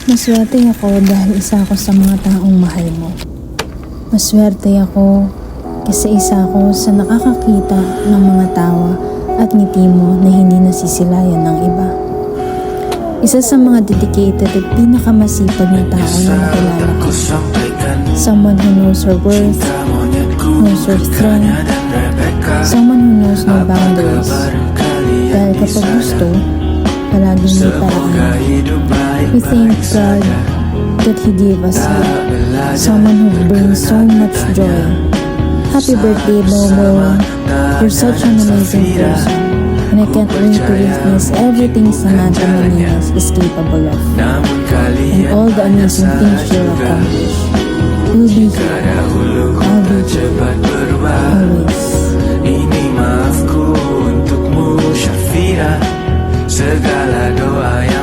Maswerte ako dahil isa ako sa mga taong mahal mo. Maswerte ako kasi isa ako sa nakakakita ng mga tawa at ngiti mo na hindi nasisilayan ng iba. Isa sa mga dedicated at pinakamasipag na tao na nakilala ko. Someone who knows her worth, knows her strength, someone who knows no boundaries. Dahil kapag gusto, palaging may paraan. We thank God that He gave us you, someone who brings so much joy. Happy birthday, Bobo. You're such an amazing person, and I can't wait to witness everything Samantha Meninas is capable of, and all the amazing things she'll accomplish. You'll be here. I'll be here. Always. Ini maafku untukmu, Syafira. Segala doa yang